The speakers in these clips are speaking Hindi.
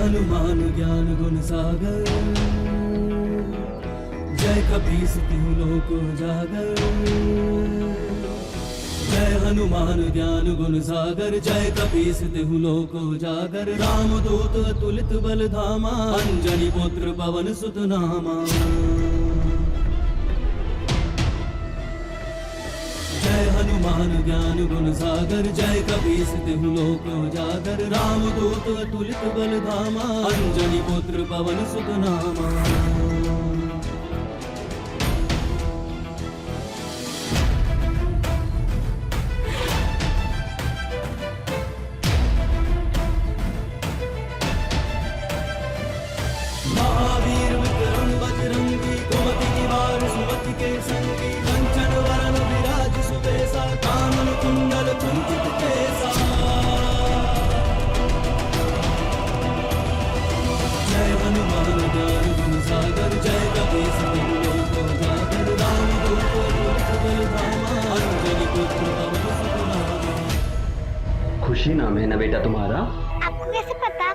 हनुमान ज्ञान गुण सागर, जय कपीस तिहु लोक उजागर। जय हनुमान ज्ञान गुण सागर, जय कपीस तिहु लोक उजागर। रामदूत अतुलित बल धामा, अंजनी पुत्र पवन सुत नामा। जय हनुमान ज्ञान गुण सागर, जय कपीस तिहु लोक उजागर। रामदूत अतुलित बल धामा, अंजनी पुत्र पवन सुत नामा। महावीर विक्रम बजरंगी, कुमति निवार सुमति के संगी। कंचन वरन विराज सुबेसा, कानन कुंडल कुंचित केसा। जय हनुमान ज्ञान गुण सागर, जय कपीस तिहु लोक उजागर। रामदूत अतुलित बल धामा, अंजनी पुत्र पवन सुत नामा। खुशी नाम है ना बेटा तुम्हारा? आपको कैसे पता?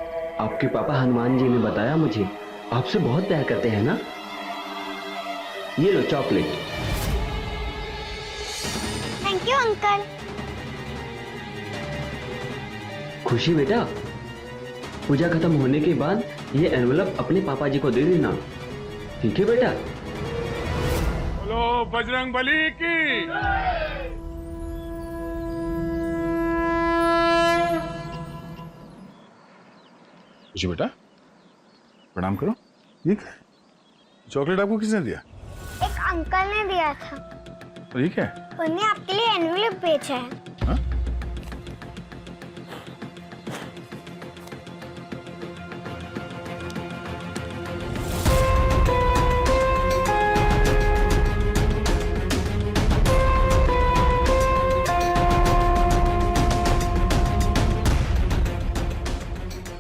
आपके पापा हनुमान जी ने बताया मुझे। आपसे बहुत प्यार करते हैं ना? ये लो चॉकलेट। Thank you uncle. खुशी बेटा, पूजा खत्म होने के बाद ये एनवलप अपने पापा जी को दे देना, ठीक है बेटा? बोलो बजरंग बली की। खुशी बेटा, प्रणाम करो। ये क्या है? चॉकलेट आपको किसने दिया? एक अंकल ने दिया था, और ये क्या है? उन्होंने आपके लिए एनवेलप भेजा है। हाँ?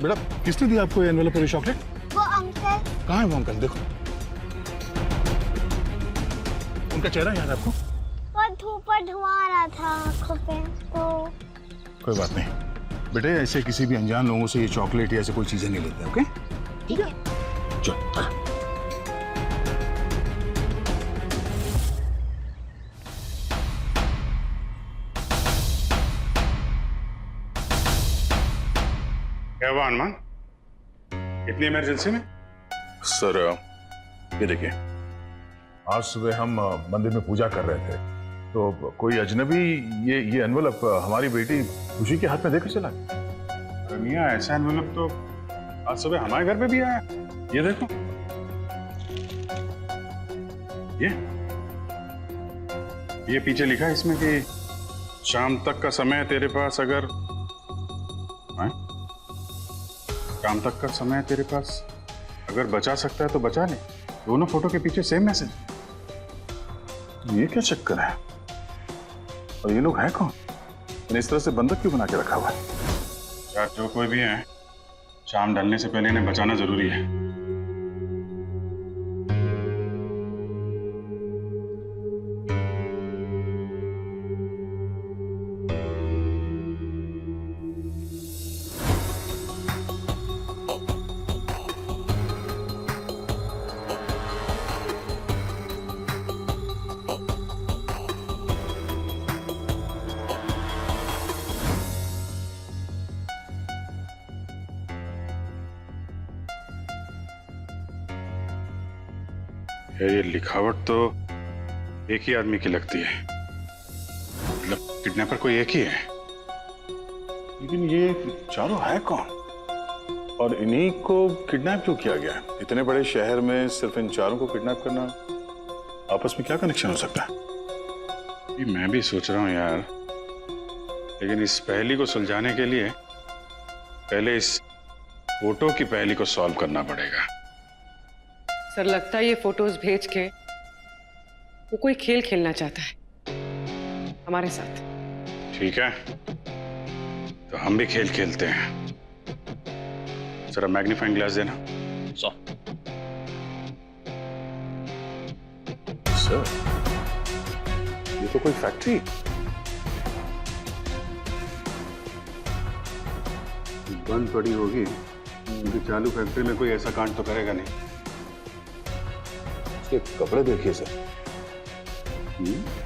बेटा किसने दिया आपको ये एनवेलप और ये चॉकलेट? वो अंकल। कहाँ है वो अंकल? देखो, उनका चेहरा याद है आपको? वो धूप पर धुआं आ रहा था आंखों पे, तो कोई बात नहीं बेटे, ऐसे किसी भी अनजान लोगों से ये चॉकलेट या ऐसे कोई चीजें नहीं लेते, ओके? ठीक है। चल आ। क्या हुआ हनुमान, इतनी इमरजेंसी में? सर ये देखिए, आज सुबह हम मंदिर में पूजा कर रहे थे तो कोई अजनबी ये एनवलप हमारी बेटी खुशी के हाथ में देकर चला गया। मियाँ ऐसा एनवेलप तो आज सुबह हमारे घर पे भी आया। ये देखो, ये पीछे लिखा है इसमें कि शाम तक का समय तेरे पास, अगर शाम तक का समय तेरे पास अगर बचा सकता है तो बचा ले। दोनों फोटो के पीछे सेम मैसेज। ये क्या चक्कर है? और ये लोग हैं कौन? इस तरह से बंधक क्यों बना के रखा हुआ है? यार जो कोई भी है, शाम ढलने से पहले इन्हें बचाना जरूरी है। ये लिखावट तो एक ही आदमी की लगती है, मतलब किडनैपर कोई एक ही है। लेकिन ये चारों है कौन और इन्हीं को किडनैप क्यों किया गया है? इतने बड़े शहर में सिर्फ इन चारों को किडनैप करना, आपस में क्या कनेक्शन हो सकता है? ये मैं भी सोच रहा हूँ यार, लेकिन इस पहेली को सुलझाने के लिए पहले इस फोटो की पहेली को सॉल्व करना पड़ेगा। सर लगता है ये फोटोज भेज के वो कोई खेल खेलना चाहता है हमारे साथ। ठीक है, तो हम भी खेल खेलते हैं। जरा मैग्नीफाइंग ग्लास देना। सर ये तो कोई फैक्ट्री, बंद पड़ी होगी उनकी चालू फैक्ट्री में कोई ऐसा कांड तो करेगा नहीं। उसके कपड़े देखिए सर,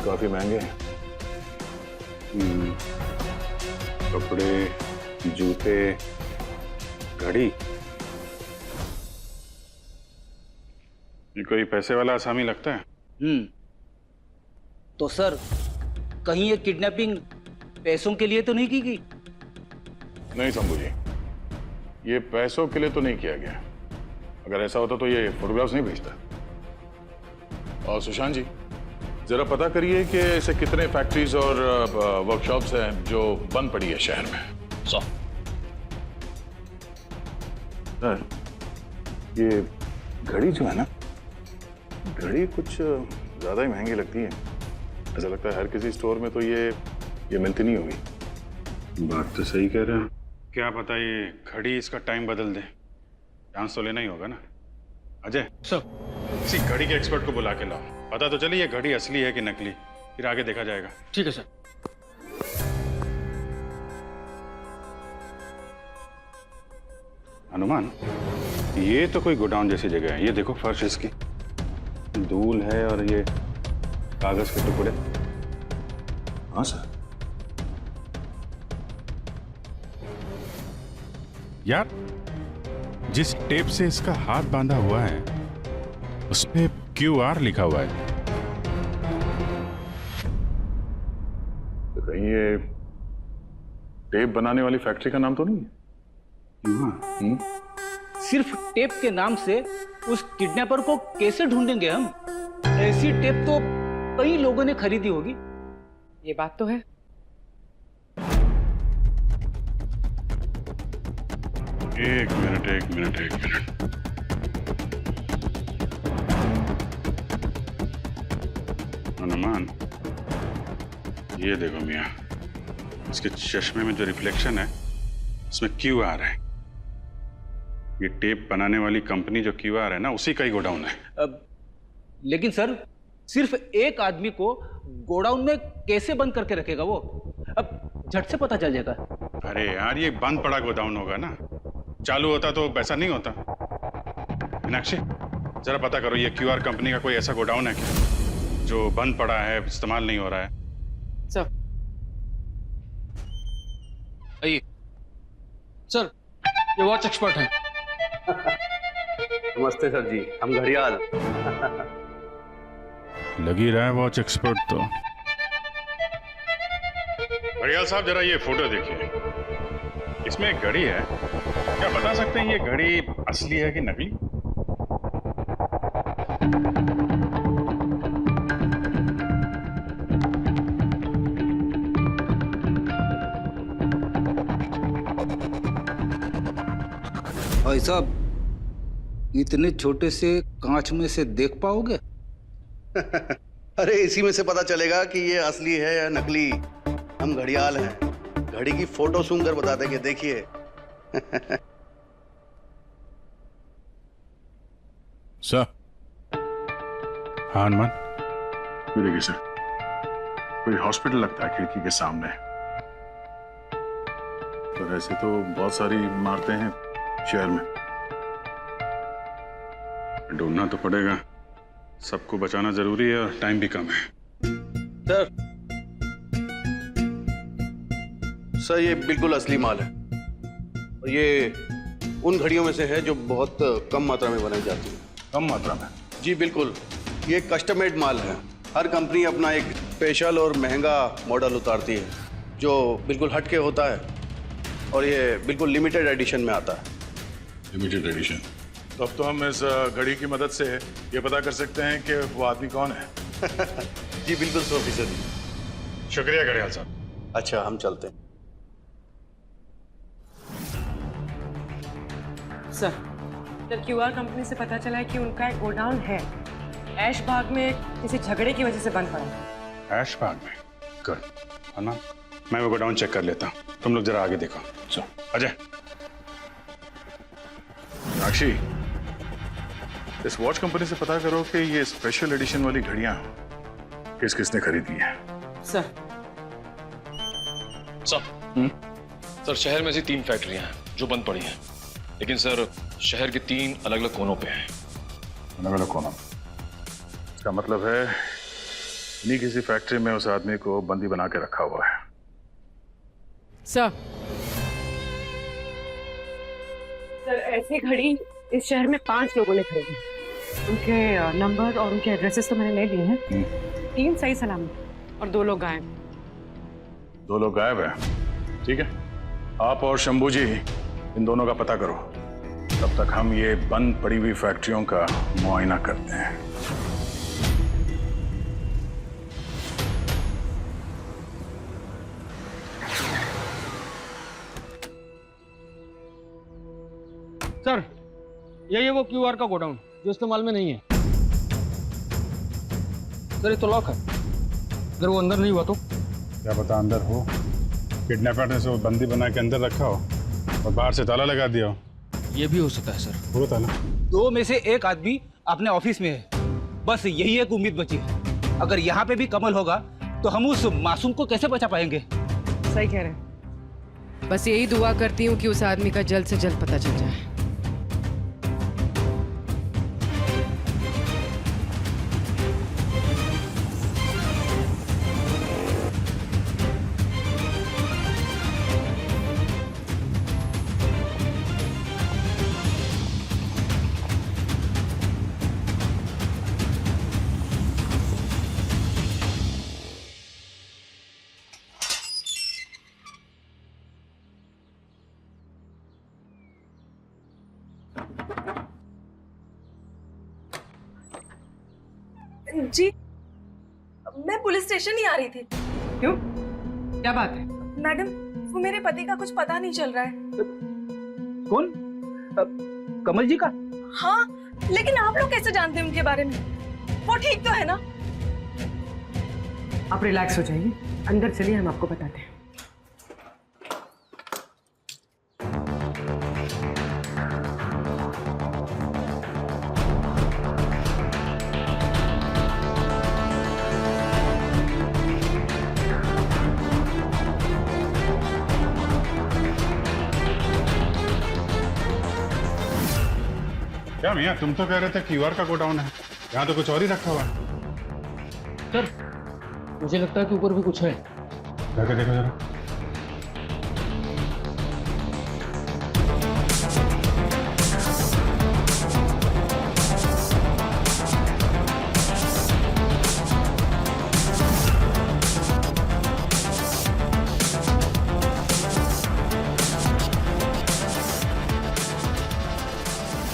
काफी महंगे हैं। कपड़े, जूते, घड़ी, ये कोई पैसे वाला आसामी लगता है। तो सर कहीं ये किडनैपिंग पैसों के लिए तो नहीं की गई? नहीं शंभू जी, ये पैसों के लिए तो नहीं किया गया। अगर ऐसा होता तो ये फोटोग्राफ्स नहीं भेजता। और सुशांत जी, जरा पता करिए कि ऐसे कितने फैक्ट्रीज और वर्कशॉप्स हैं जो बंद पड़ी है शहर में। सर, ये घड़ी जो है ना, घड़ी कुछ ज्यादा ही महंगी लगती है। ऐसा लगता है हर किसी स्टोर में तो ये मिलती नहीं होगी। बात तो सही कह रहे हैं। क्या पता ये घड़ी इसका टाइम बदल दे। चांस तो लेना ही होगा ना। अजय सर, किसी घड़ी के एक्सपर्ट को बुला के लाओ, पता तो चले ये घड़ी असली है कि नकली, फिर आगे देखा जाएगा। ठीक है सर। हनुमान, ये तो कोई गोडाउन जैसी जगह है। ये देखो फर्श इसकी, धूल है और ये कागज के टुकड़े। हाँ सर। यार, जिस टेप से इसका हाथ बांधा हुआ है उसपे QR लिखा हुआ है। तो कहीं ये टेप बनाने वाली फैक्ट्री का नाम तो नहीं है? सिर्फ टेप के नाम से उस किडनैपर को कैसे ढूंढेंगे हम? ऐसी टेप तो कई लोगों ने खरीदी होगी। ये बात तो है। एक मिनट। हनुमान, ये देखो मियाँ, इसके चश्मे में जो रिफ्लेक्शन है उसमें QR है। ये टेप बनाने वाली कंपनी जो QR है ना, उसी का ही गोडाउन है। लेकिन सर, सिर्फ एक आदमी को गोडाउन में कैसे बंद करके रखेगा वो? अब झट से पता चल जाएगा। अरे यार, ये बंद पड़ा गोडाउन होगा ना। चालू होता तो वैसा नहीं होता। मीनाक्षी, जरा पता करो ये QR कंपनी का कोई ऐसा गोडाउन है क्या जो बंद पड़ा है, इस्तेमाल नहीं हो रहा है। सर, आइए सर, ये वॉच एक्सपर्ट हैं। नमस्ते सर जी, हम घड़ियाल। लगी रहा है वॉच एक्सपर्ट तो। घड़ियाल साहब, जरा ये फोटो देखिए। इसमें एक घड़ी है, क्या बता सकते हैं ये घड़ी असली है कि नकली? भाई साहब, इतने छोटे से कांच में से देख पाओगे? अरे इसी में से पता चलेगा कि ये असली है या नकली। हम घड़ियाल हैं, घड़ी की फोटो सूंघ कर बता देंगे। देखिए। सर। हाँ हनुमान। ये देखिए सर, कोई हॉस्पिटल लगता है खिड़की के सामने। पर ऐसे तो बहुत सारी इमारतें हैं शहर में। ढूंढना तो पड़ेगा, सबको बचाना जरूरी है और टाइम भी कम है। सर, ये बिल्कुल असली माल है और ये उन घड़ियों में से है जो बहुत कम मात्रा में बनाई जाती है। कम मात्रा में? जी बिल्कुल, ये कस्टम मेड माल है। हर कंपनी अपना एक स्पेशल और महंगा मॉडल उतारती है जो बिल्कुल हटके होता है और ये बिल्कुल लिमिटेड एडिशन में आता है। Limited edition? तो अब तो हम इस घड़ी की मदद से ये पता कर सकते हैं कि वो आदमी कौन है। जी बिल्कुल 100%। शुक्रिया घड़ियाल साहब। अच्छा, हम चलते हैं। सर, जब QR कंपनी से पता चला है कि उनका एक गोडाउन है ऐश बाग में, किसी झगड़े की वजह से बंद पड़ा है। ऐश बाग में? गुड। हनुमान, मैं वो गोडाउन चेक कर लेता हूँ, तुम लोग जरा आगे देखो। चलो अजय। साक्षी, इस वॉच कंपनी से पता करो कि ये स्पेशल एडिशन वाली घड़ियां किस किसने खरीदी है। सर। सर, शहर में ऐसी 3 फैक्ट्रियां हैं जो बंद पड़ी हैं। लेकिन सर शहर के 3 अलग अलग कोनों पे हैं। अलग अलग कोना। इसका मतलब है इन्हीं किसी फैक्ट्री में उस आदमी को बंदी बना के रखा हुआ है। सर ऐसी घड़ी इस शहर में 5 लोगों ने खरीदी। उनके नंबर और उनके एड्रेसेस तो मैंने ले लिए हैं। 3 सही सलामत और 2 लोग गायब। 2 लोग गायब हैं। ठीक है, आप और शंभू जी इन दोनों का पता करो, तब तक हम ये बंद पड़ी हुई फैक्ट्रियों का मुआयना करते हैं। सर यही है वो क्यूआर का गोडाउन जो इस्तेमाल में नहीं है। सर ये तो लॉक है, अगर वो अंदर नहीं हुआ तो? क्या पता अंदर हो, किडनैपर ने उसे बंदी बना के अंदर रखा हो और बाहर से ताला लगा दिया हो। ये भी हो सकता है सर। पूरा ताला। 2 में से 1 आदमी अपने ऑफिस में है, बस यही एक उम्मीद बची है। अगर यहाँ पे भी कमल होगा तो हम उस मासूम को कैसे बचा पाएंगे? सही कह रहे हैं। बस यही दुआ करती हूँ कि उस आदमी का जल्द से जल्द पता चल जाए। जी मैं पुलिस स्टेशन ही आ रही थी। क्यों, क्या बात है? मैडम वो मेरे पति का कुछ पता नहीं चल रहा है। कौन? कमल जी का? हाँ, लेकिन आप लोग कैसे जानते हैं उनके बारे में? वो ठीक तो है ना? आप रिलैक्स हो जाइए, अंदर चलिए, हम आपको बताते हैं। क्या मियाँ, तुम तो कह रहे थे क्यूआर का गोडाउन है, यहाँ तो कुछ और ही रखा हुआ है। सर मुझे लगता है कि ऊपर भी कुछ है। जाके देखो जरा।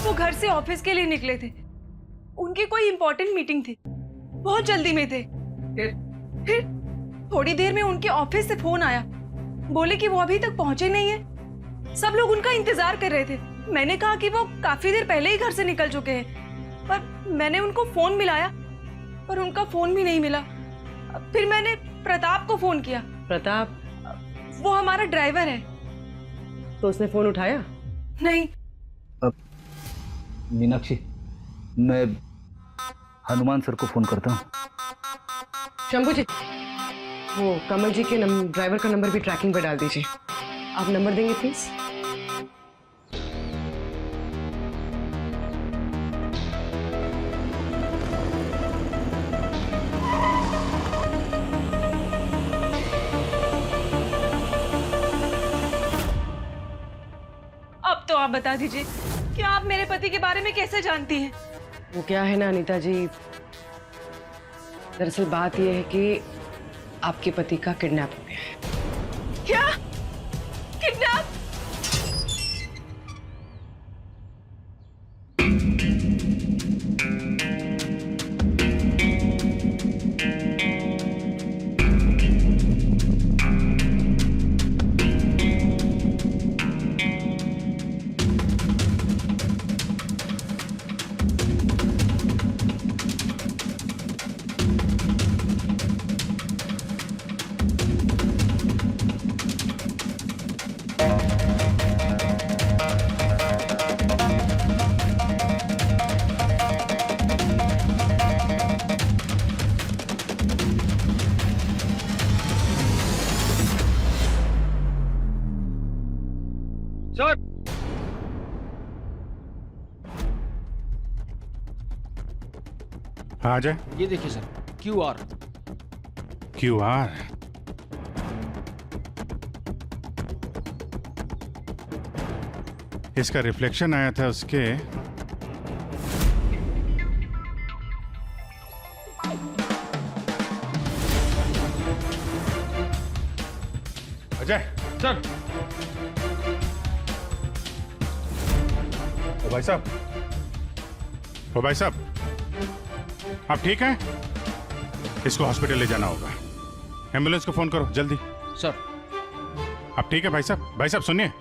वो घर से ऑफिस के लिए निकले थे, उनकी कोई इंपॉर्टेंट मीटिंग थी, बहुत जल्दी में थे। फिर थोड़ी देर में उनके ऑफिस से फोन आया, बोले कि वो अभी तक पहुंचे नहीं है। सब लोग उनका इंतजार कर रहे थे। मैंने कहा कि वो काफी देर पहले ही घर से निकल चुके हैं, पर मैंने उनको फोन मिलाया पर उनका फोन भी नहीं मिला। फिर मैंने प्रताप को फोन किया। प्रताप? वो हमारा ड्राइवर है। तो उसने फोन उठाया नहीं। मीनाक्षी, मैं हनुमान सर को फोन करता हूँ। शंभू जी, वो कमल जी के ड्राइवर का नंबर भी ट्रैकिंग पे डाल दीजिए। आप नंबर देंगे प्लीज? अब तो आप बता दीजिए कि आप मेरे पति के बारे में कैसे जानती हैं? वो क्या है ना अनीता जी, दरअसल बात यह है कि आपके पति का किडनैप हो गया है। क्या? किडनैप? हाँ आ जाए। ये देखिए सर, QR। QR। इसका रिफ्लेक्शन आया था उसके अजय। सर, ओ भाई साहब, ओ भाई साहब, आप ठीक हैं? इसको हॉस्पिटल ले जाना होगा। एम्बुलेंस को फोन करो जल्दी। सर। आप ठीक है भाई साहब? भाई साहब सुनिए,